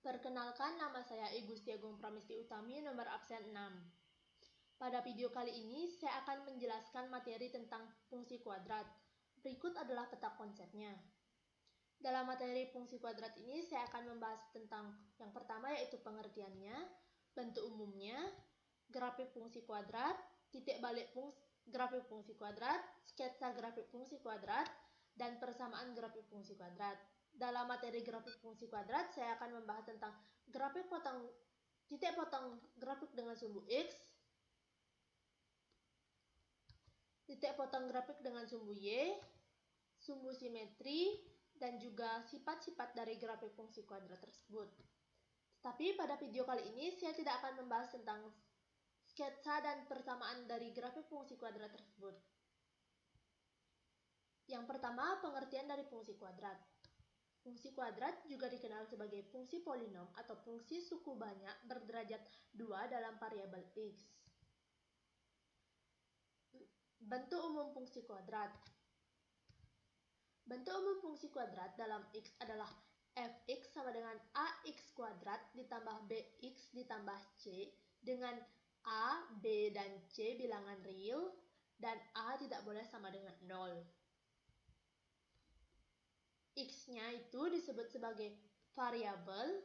Perkenalkan, nama saya I Gusti Agung Pramesti Utami, nomor absen 6. Pada video kali ini, saya akan menjelaskan materi tentang fungsi kuadrat. Berikut adalah peta konsepnya. Dalam materi fungsi kuadrat ini, saya akan membahas tentang yang pertama yaitu pengertiannya, bentuk umumnya, grafik fungsi kuadrat, titik balik grafik fungsi kuadrat, sketsa grafik fungsi kuadrat, dan persamaan grafik fungsi kuadrat. Dalam materi grafik fungsi kuadrat, saya akan membahas tentang titik potong grafik dengan sumbu X, titik potong grafik dengan sumbu Y, sumbu simetri, dan juga sifat-sifat dari grafik fungsi kuadrat tersebut. Tapi pada video kali ini, saya tidak akan membahas tentang sketsa dan persamaan dari grafik fungsi kuadrat tersebut. Yang pertama, pengertian dari fungsi kuadrat. Fungsi kuadrat juga dikenal sebagai fungsi polinom atau fungsi suku banyak berderajat 2 dalam variabel X. Bentuk umum fungsi kuadrat. Bentuk umum fungsi kuadrat dalam X adalah fx sama dengan ax kuadrat ditambah bx ditambah c dengan a, b, dan c bilangan real dan a tidak boleh sama dengan 0. X-nya itu disebut sebagai variabel,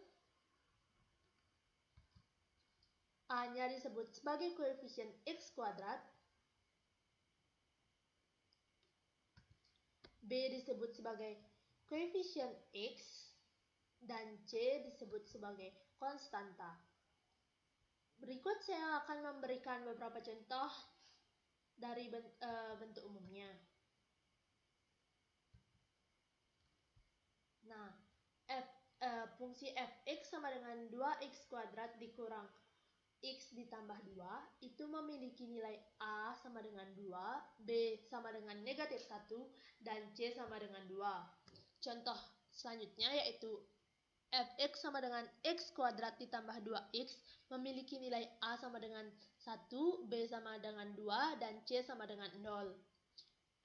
A-nya disebut sebagai koefisien X kuadrat, B disebut sebagai koefisien X, dan C disebut sebagai konstanta. Berikut saya akan memberikan beberapa contoh dari bentuk umumnya. Nah, fungsi fx sama dengan 2x kuadrat dikurang x ditambah 2 itu memiliki nilai a sama dengan 2, b sama dengan negatif 1, dan c sama dengan 2. Contoh selanjutnya yaitu fx sama dengan x kuadrat ditambah 2x memiliki nilai a sama dengan 1, b sama dengan 2, dan c sama dengan 0.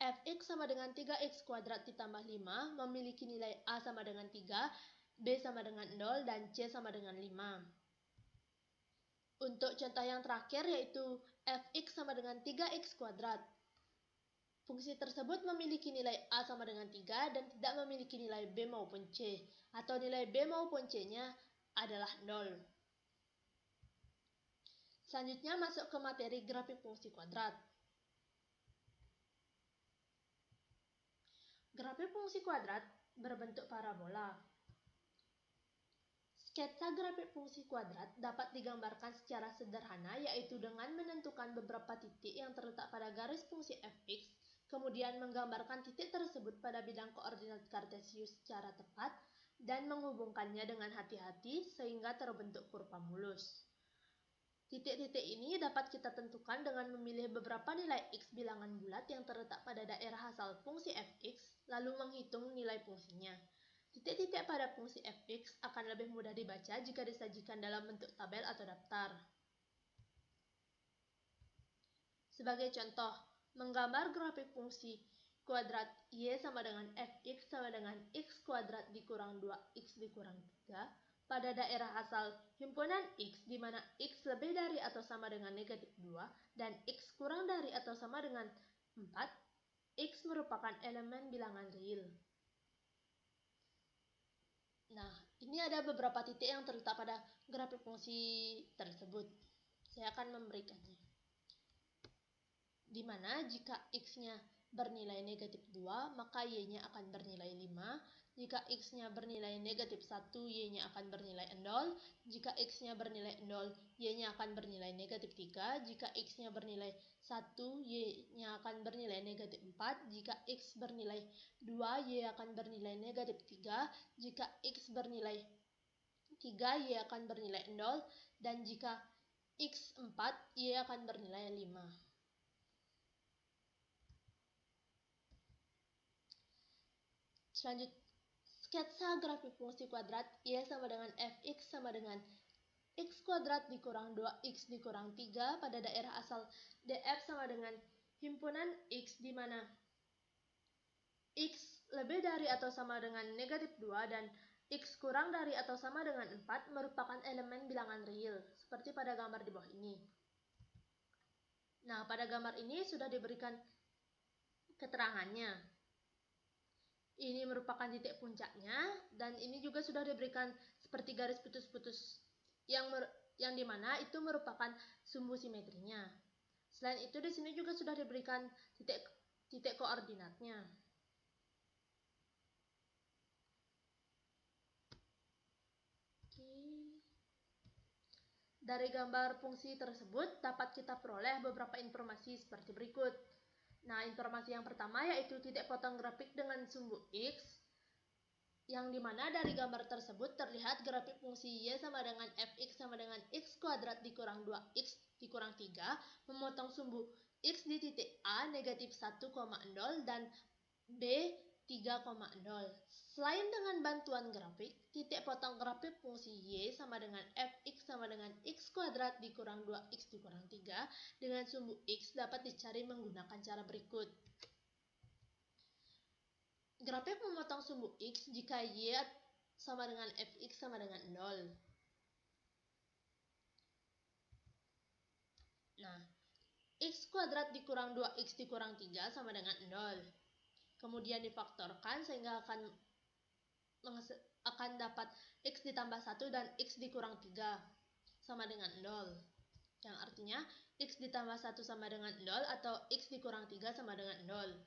Fx sama dengan 3x kuadrat ditambah 5 memiliki nilai a sama dengan 3, b sama dengan 0, dan c sama dengan 5. Untuk contoh yang terakhir yaitu fx sama dengan 3x kuadrat. Fungsi tersebut memiliki nilai a sama dengan 3 dan tidak memiliki nilai b maupun c, atau nilai b maupun c-nya adalah 0. Selanjutnya masuk ke materi grafik fungsi kuadrat. Grafik fungsi kuadrat berbentuk parabola. Sketsa grafik fungsi kuadrat dapat digambarkan secara sederhana yaitu dengan menentukan beberapa titik yang terletak pada garis fungsi fx, kemudian menggambarkan titik tersebut pada bidang koordinat kartesius secara tepat dan menghubungkannya dengan hati-hati sehingga terbentuk kurva mulus. Titik-titik ini dapat kita tentukan dengan memilih beberapa nilai x bilangan bulat yang terletak pada daerah asal fungsi fx, lalu menghitung nilai fungsinya. Titik-titik pada fungsi fx akan lebih mudah dibaca jika disajikan dalam bentuk tabel atau daftar. Sebagai contoh, menggambar grafik fungsi kuadrat y sama dengan fx sama dengan x kuadrat dikurang 2x dikurang 3 pada daerah asal himpunan x di mana x lebih dari atau sama dengan negatif 2 dan x kurang dari atau sama dengan 4, x merupakan elemen bilangan real. Nah, ini ada beberapa titik yang terletak pada grafik fungsi tersebut. Saya akan memberikannya. Di mana jika x-nya bernilai negatif 2, maka y-nya akan bernilai 5. Jika x-nya bernilai negatif 1, y-nya akan bernilai 0. Jika x-nya bernilai 0, y-nya akan bernilai negatif 3. Jika x-nya bernilai 1, y-nya akan bernilai negatif 4. Jika x bernilai 2, y akan bernilai negatif 3. Jika x bernilai 3, y akan bernilai 0. Dan jika x 4, y akan bernilai 5. Selanjutnya, sketsa grafik fungsi kuadrat y sama dengan fx sama dengan x kuadrat dikurang 2x dikurang 3 pada daerah asal df sama dengan himpunan x di mana x lebih dari atau sama dengan negatif 2 dan X kurang dari atau sama dengan 4 merupakan elemen bilangan real, seperti pada gambar di bawah ini. Nah, pada gambar ini sudah diberikan keterangannya. Ini merupakan titik puncaknya, dan ini juga sudah diberikan seperti garis putus-putus yang dimana itu merupakan sumbu simetrinya. Selain itu, di sini juga sudah diberikan titik koordinatnya. Dari gambar fungsi tersebut dapat kita peroleh beberapa informasi seperti berikut. Nah, informasi yang pertama yaitu titik potong grafik dengan sumbu X, yang dimana dari gambar tersebut terlihat grafik fungsi Y sama dengan Fx sama dengan X kuadrat dikurang 2X dikurang 3 memotong sumbu X di titik A negatif 1,0 dan B 3,0. Selain dengan bantuan grafik, titik potong grafik fungsi Y sama dengan Fx sama dengan X kuadrat dikurang 2X dikurang 3 dengan sumbu X dapat dicari menggunakan cara berikut. Grafik memotong sumbu X jika Y sama dengan Fx sama dengan 0. Nah, X kuadrat dikurang 2X dikurang 3 sama dengan 0. Kemudian difaktorkan sehingga akan dapat X ditambah 1 dan X dikurang 3 sama dengan 0. Yang artinya X ditambah 1 sama dengan 0 atau X dikurang 3 sama dengan 0.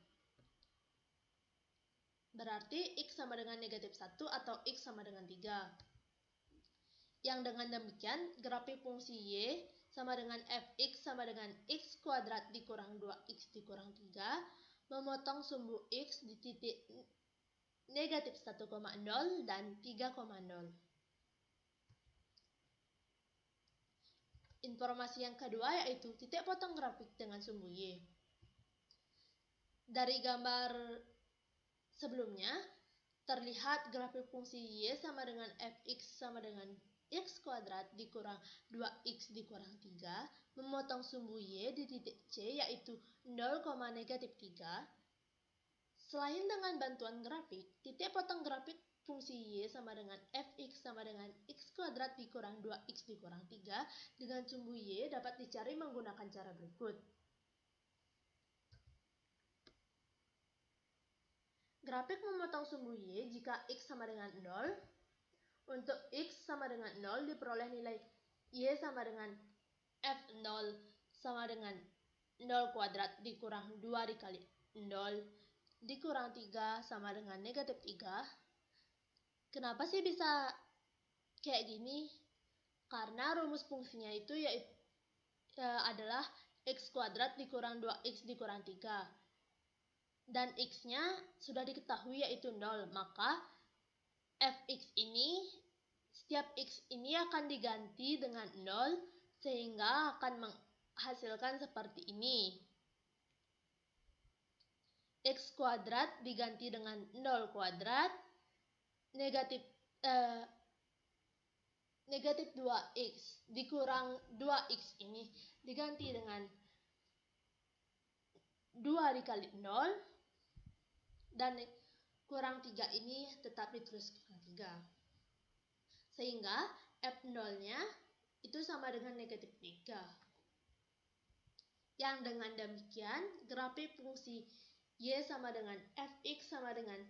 Berarti X sama dengan negatif 1 atau X sama dengan 3. Yang dengan demikian, grafik fungsi Y sama dengan Fx sama dengan X kuadrat dikurang 2X dikurang 3 memotong sumbu X di titik negatif 1,0 dan 3,0. Informasi yang kedua yaitu titik potong grafik dengan sumbu Y. Dari gambar sebelumnya, terlihat grafik fungsi Y sama dengan Fx sama dengan X kuadrat dikurang 2X dikurang 3 memotong sumbu Y di titik C yaitu 0, negatif 3. Selain dengan bantuan grafik, titik potong grafik fungsi Y sama dengan Fx sama dengan X kuadrat dikurang 2X dikurang 3 dengan sumbu Y dapat dicari menggunakan cara berikut. Grafik memotong sumbu Y jika X sama dengan 0. Untuk X sama dengan 0 diperoleh nilai Y sama dengan F0 sama dengan 0 kuadrat dikurang 2 dikali 0 dikurang 3 sama dengan negatif 3. Kenapa sih bisa kayak gini? Karena rumus fungsinya itu adalah X kuadrat dikurang 2X dikurang 3. Dan X-nya sudah diketahui yaitu 0, maka Fx ini, setiap X ini akan diganti dengan 0 sehingga akan menghasilkan seperti ini. X kuadrat diganti dengan 0 kuadrat, negatif 2X dikurang 2X ini diganti dengan 2 dikali 0 dan kurang 3 ini tetap ditulis kurang 3. Sehingga F0-nya itu sama dengan negatif 3. Yang dengan demikian, grafik fungsi Y sama dengan Fx sama dengan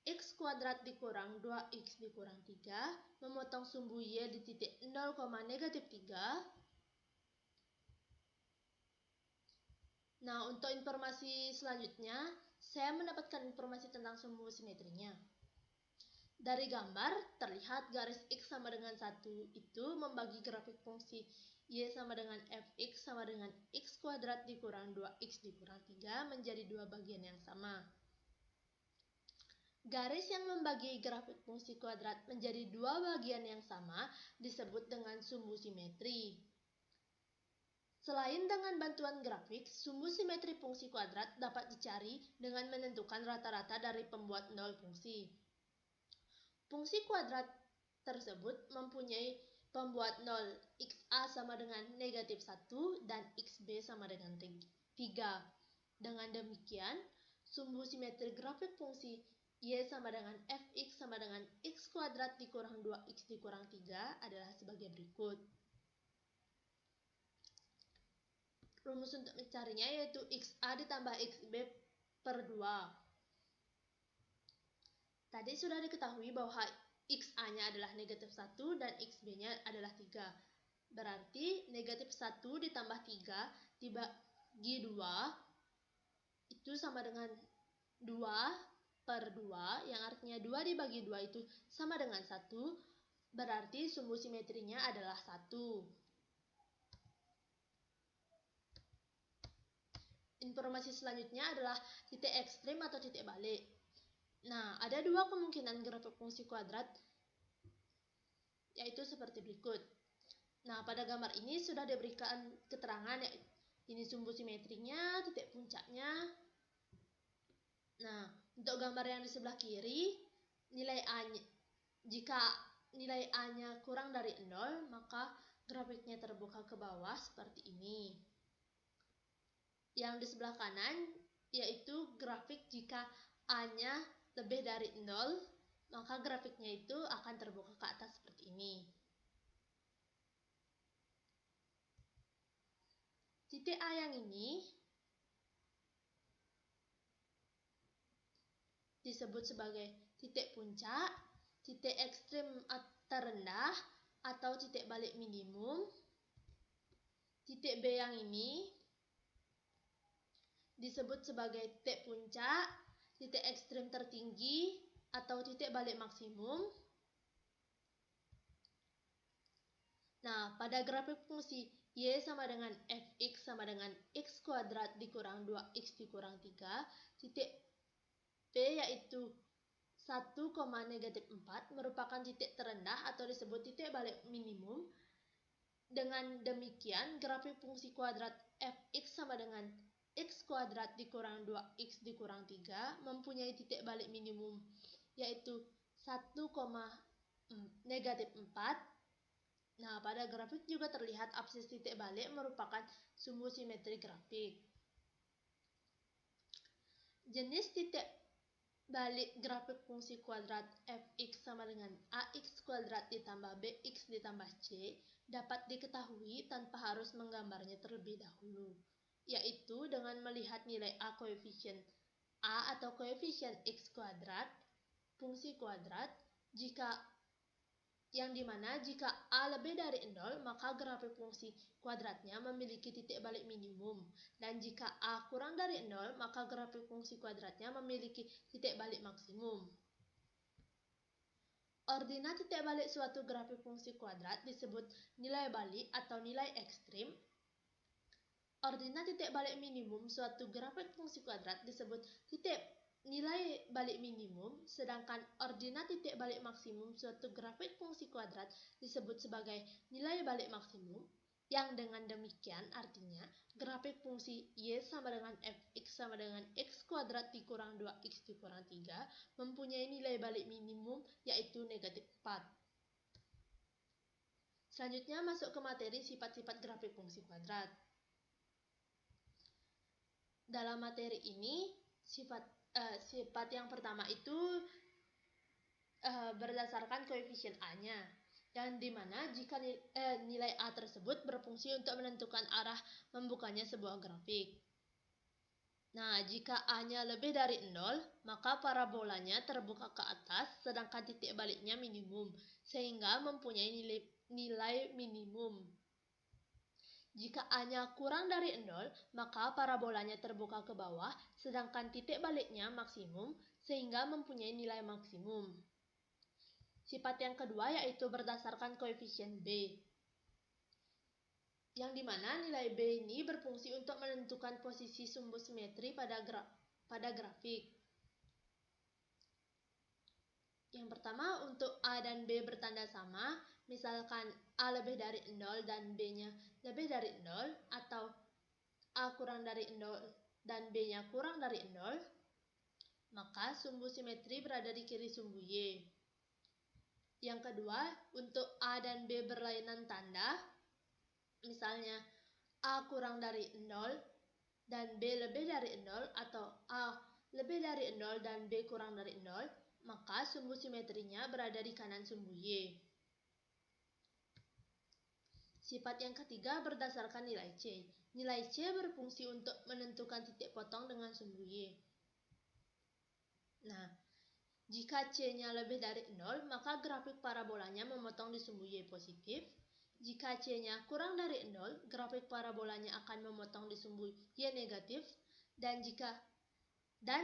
X kuadrat dikurang 2X dikurang 3 memotong sumbu Y di titik 0, negatif 3. Nah, untuk informasi selanjutnya, saya mendapatkan informasi tentang sumbu simetrinya. Dari gambar, terlihat garis X sama dengan 1 itu membagi grafik fungsi Y sama dengan Fx sama dengan X kuadrat dikurang 2X dikurang 3 menjadi dua bagian yang sama. Garis yang membagi grafik fungsi kuadrat menjadi dua bagian yang sama disebut dengan sumbu simetri. Selain dengan bantuan grafik, sumbu simetri fungsi kuadrat dapat dicari dengan menentukan rata-rata dari pembuat nol fungsi. Fungsi kuadrat tersebut mempunyai pembuat nol xa sama dengan negatif 1 dan xb sama dengan 3. Dengan demikian, sumbu simetri grafik fungsi Y sama dengan Fx sama dengan X kuadrat dikurang 2X dikurang 3 adalah sebagai berikut. Rumus untuk mencarinya yaitu XA ditambah XB per 2. Tadi sudah diketahui bahwa XA-nya adalah negatif 1 dan XB-nya adalah 3. Berarti negatif 1 ditambah 3 dibagi 2 itu sama dengan 2 per 2, yang artinya 2 dibagi 2 itu sama dengan 1, berarti sumbu simetrinya adalah 1. Informasi selanjutnya adalah titik ekstrim atau titik balik. Nah, ada dua kemungkinan grafik fungsi kuadrat, yaitu seperti berikut. Nah, pada gambar ini sudah diberikan keterangan, yaitu ini sumbu simetrinya, titik puncaknya. Nah, untuk gambar yang di sebelah kiri, nilai A-nya, jika nilai A-nya kurang dari 0, maka grafiknya terbuka ke bawah seperti ini. Yang di sebelah kanan yaitu grafik jika A-nya lebih dari 0, maka grafiknya itu akan terbuka ke atas seperti ini. Titik A yang ini disebut sebagai titik puncak, titik ekstrim terendah, atau titik balik minimum. Titik B yang ini disebut sebagai titik puncak, titik ekstrim tertinggi, atau titik balik maksimum. Nah, pada grafik fungsi Y sama dengan Fx sama dengan X kuadrat dikurang 2X dikurang 3, titik P yaitu 1,-4 merupakan titik terendah atau disebut titik balik minimum. Dengan demikian, grafik fungsi kuadrat Fx sama dengan X kuadrat dikurang 2X dikurang 3 mempunyai titik balik minimum yaitu 1,-4. Nah, pada grafik juga terlihat absis titik balik merupakan sumbu simetri grafik. Jenis titik balik grafik fungsi kuadrat Fx sama dengan Ax kuadrat ditambah Bx ditambah C dapat diketahui tanpa harus menggambarnya terlebih dahulu, yaitu dengan melihat nilai A koefisien A atau koefisien X kuadrat fungsi kuadrat, yang dimana jika A lebih dari 0, maka grafik fungsi kuadratnya memiliki titik balik minimum. Dan jika A kurang dari 0, maka grafik fungsi kuadratnya memiliki titik balik maksimum. Ordinat titik balik suatu grafik fungsi kuadrat disebut nilai balik atau nilai ekstrim. Ordinat titik balik minimum suatu grafik fungsi kuadrat disebut titik nilai balik minimum, sedangkan ordinat titik balik maksimum suatu grafik fungsi kuadrat disebut sebagai nilai balik maksimum, yang dengan demikian artinya grafik fungsi Y sama dengan Fx sama dengan X kuadrat dikurang 2X dikurang 3 mempunyai nilai balik minimum yaitu negatif 4. Selanjutnya masuk ke materi sifat-sifat grafik fungsi kuadrat. Dalam materi ini, sifat yang pertama itu berdasarkan koefisien A-nya, yang dimana jika nilai A tersebut berfungsi untuk menentukan arah membukanya sebuah grafik. Nah, jika A-nya lebih dari 0, maka parabolanya terbuka ke atas, sedangkan titik baliknya minimum, sehingga mempunyai nilai minimum. Jika A-nya kurang dari 0, maka parabolanya terbuka ke bawah, sedangkan titik baliknya maksimum, sehingga mempunyai nilai maksimum. Sifat yang kedua yaitu berdasarkan koefisien B, yang dimana nilai B ini berfungsi untuk menentukan posisi sumbu simetri pada grafik. Yang pertama, untuk A dan B bertanda sama, misalkan A lebih dari 0 dan B-nya lebih dari 0, atau A kurang dari 0 dan B-nya kurang dari 0, maka sumbu simetri berada di kiri sumbu Y. Yang kedua, untuk A dan B berlainan tanda, misalnya A kurang dari 0 dan B lebih dari 0, atau A lebih dari 0 dan B kurang dari 0, maka sumbu simetrinya berada di kanan sumbu Y. Sifat yang ketiga berdasarkan nilai C. Nilai C berfungsi untuk menentukan titik potong dengan sumbu Y. Nah, jika C-nya lebih dari 0, maka grafik parabolanya memotong di sumbu Y positif. Jika C-nya kurang dari 0, grafik parabolanya akan memotong di sumbu Y negatif. Dan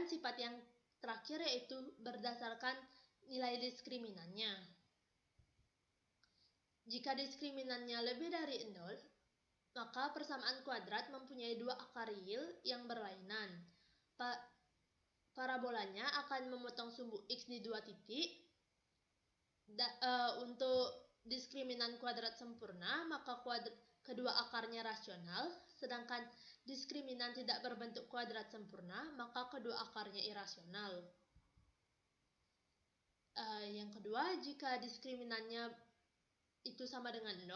sifat yang terakhir yaitu berdasarkan nilai diskriminannya. Jika diskriminannya lebih dari 0, maka persamaan kuadrat mempunyai dua akar real yang berlainan. Parabolanya akan memotong sumbu X di dua titik. Untuk diskriminan kuadrat sempurna, maka kedua akarnya rasional, sedangkan diskriminan tidak berbentuk kuadrat sempurna, maka kedua akarnya irasional. Yang kedua, jika diskriminannya itu sama dengan 0,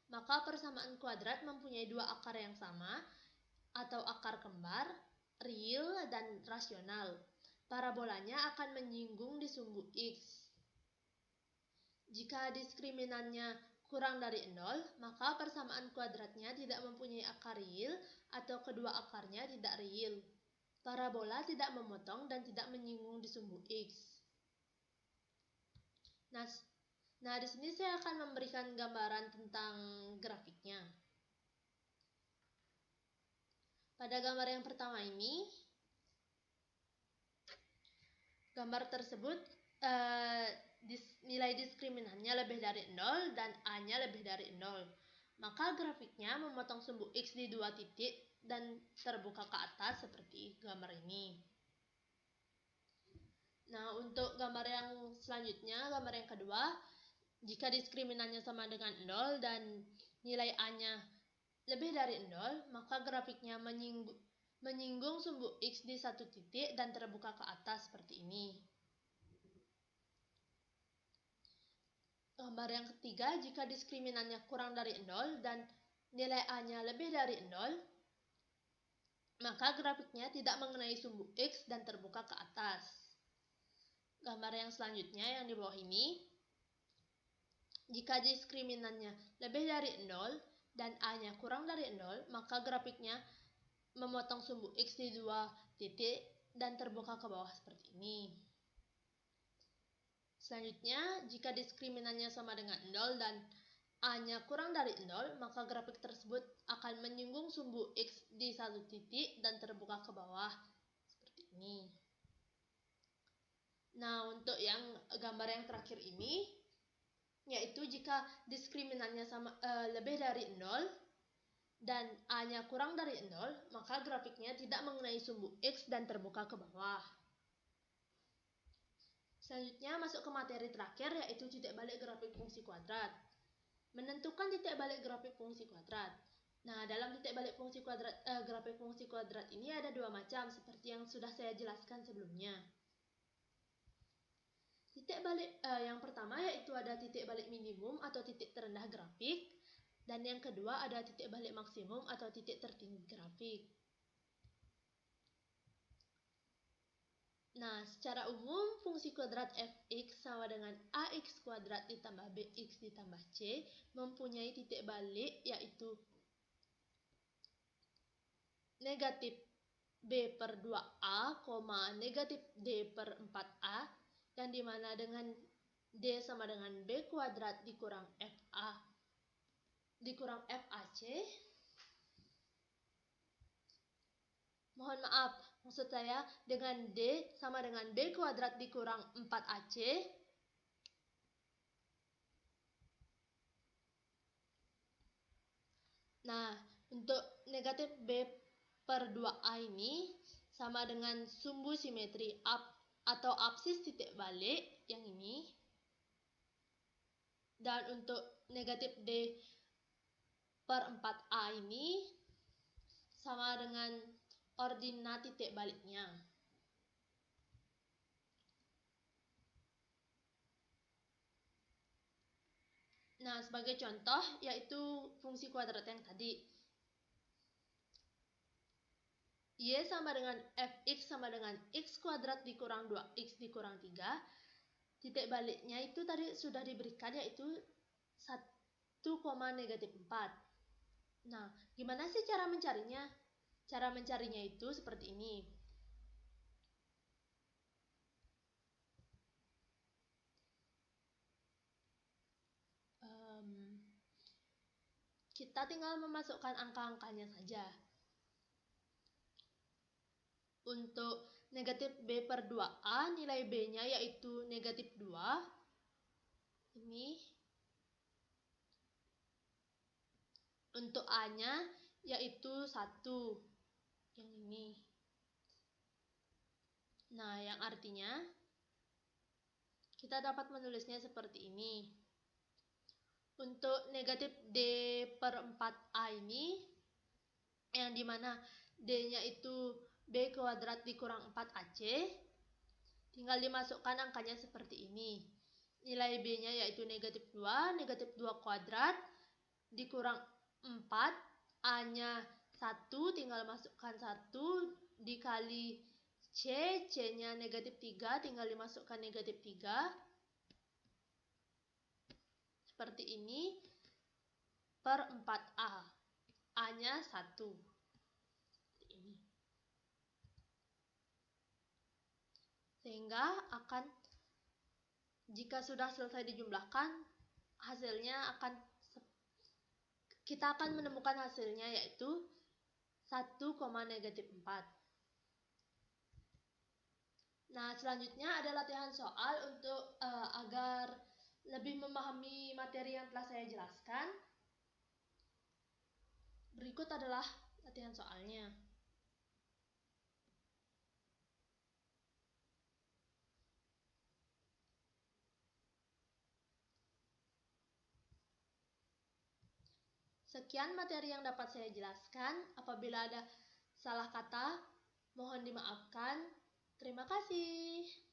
maka persamaan kuadrat mempunyai dua akar yang sama, atau akar kembar, real dan rasional. Parabolanya akan menyinggung di sumbu X. Jika diskriminannya kurang dari 0, maka persamaan kuadratnya tidak mempunyai akar real atau kedua akarnya tidak real. Parabola tidak memotong dan tidak menyinggung di sumbu X. Nah, di sini saya akan memberikan gambaran tentang grafiknya. Pada gambar yang pertama ini, gambar tersebut nilai diskriminannya lebih dari 0 dan A-nya lebih dari 0. Maka grafiknya memotong sumbu X di dua titik dan terbuka ke atas seperti gambar ini. Nah, untuk gambar yang selanjutnya, gambar yang kedua, jika diskriminannya sama dengan 0 dan nilai A-nya lebih dari 0, maka grafiknya menyinggung sumbu X di satu titik dan terbuka ke atas seperti ini. Gambar yang ketiga, jika diskriminannya kurang dari 0 dan nilai A-nya lebih dari 0, maka grafiknya tidak mengenai sumbu X dan terbuka ke atas. Gambar yang selanjutnya yang di bawah ini, jika diskriminannya lebih dari 0 dan A-nya kurang dari 0, maka grafiknya memotong sumbu X di dua titik dan terbuka ke bawah seperti ini. Selanjutnya, jika diskriminannya sama dengan 0 dan A-nya kurang dari 0, maka grafik tersebut akan menyinggung sumbu X di satu titik dan terbuka ke bawah seperti ini. Nah, untuk yang gambar yang terakhir ini, yaitu jika diskriminannya lebih dari 0 dan A-nya kurang dari 0, maka grafiknya tidak mengenai sumbu X dan terbuka ke bawah. Selanjutnya masuk ke materi terakhir, yaitu titik balik grafik fungsi kuadrat. Menentukan titik balik grafik fungsi kuadrat. Nah, dalam titik balik fungsi kuadrat, grafik fungsi kuadrat ini ada dua macam, seperti yang sudah saya jelaskan sebelumnya. Titik balik yang pertama yaitu ada titik balik minimum atau titik terendah grafik, dan yang kedua ada titik balik maksimum atau titik tertinggi grafik. Nah, secara umum fungsi kuadrat fx sama dengan ax kuadrat ditambah bx ditambah c mempunyai titik balik yaitu negatif b per 2a, negatif d per 4a, yang dimana dengan d sama dengan b kuadrat dikurang fa dikurang fac. Mohon maaf, maksud saya dengan D sama dengan B kuadrat dikurang 4AC. Nah, untuk negatif B per 2A ini sama dengan sumbu simetri atau apsis titik balik yang ini. Dan untuk negatif D per 4A ini sama dengan ordinat titik baliknya. Nah, sebagai contoh yaitu fungsi kuadrat yang tadi. Y sama dengan fx sama dengan x kuadrat dikurang 2x dikurang 3. Titik baliknya itu tadi sudah diberikan, yaitu 1, negatif 4. Nah, gimana sih cara mencarinya? Cara mencarinya itu seperti ini. Kita tinggal memasukkan angka-angkanya saja. Untuk negatif B per 2A, nilai B-nya yaitu negatif 2. Ini. Untuk A-nya yaitu 1. Yang ini. Nah, yang artinya kita dapat menulisnya seperti ini. Untuk negatif D per 4A ini, yang dimana D-nya itu B kuadrat dikurang 4AC, tinggal dimasukkan angkanya seperti ini. Nilai B-nya yaitu negatif 2, negatif 2 kuadrat dikurang 4, A-nya 1, tinggal masukkan 1, dikali C, C-nya negatif 3, tinggal dimasukkan negatif 3. Seperti ini, per 4A. A-nya 1. Seperti ini. Sehingga jika sudah selesai dijumlahkan, kita akan menemukan hasilnya yaitu 1, negatif 4. Nah, selanjutnya ada latihan soal untuk agar lebih memahami materi yang telah saya jelaskan. Berikut adalah latihan soalnya. Sekian materi yang dapat saya jelaskan. Apabila ada salah kata, mohon dimaafkan. Terima kasih.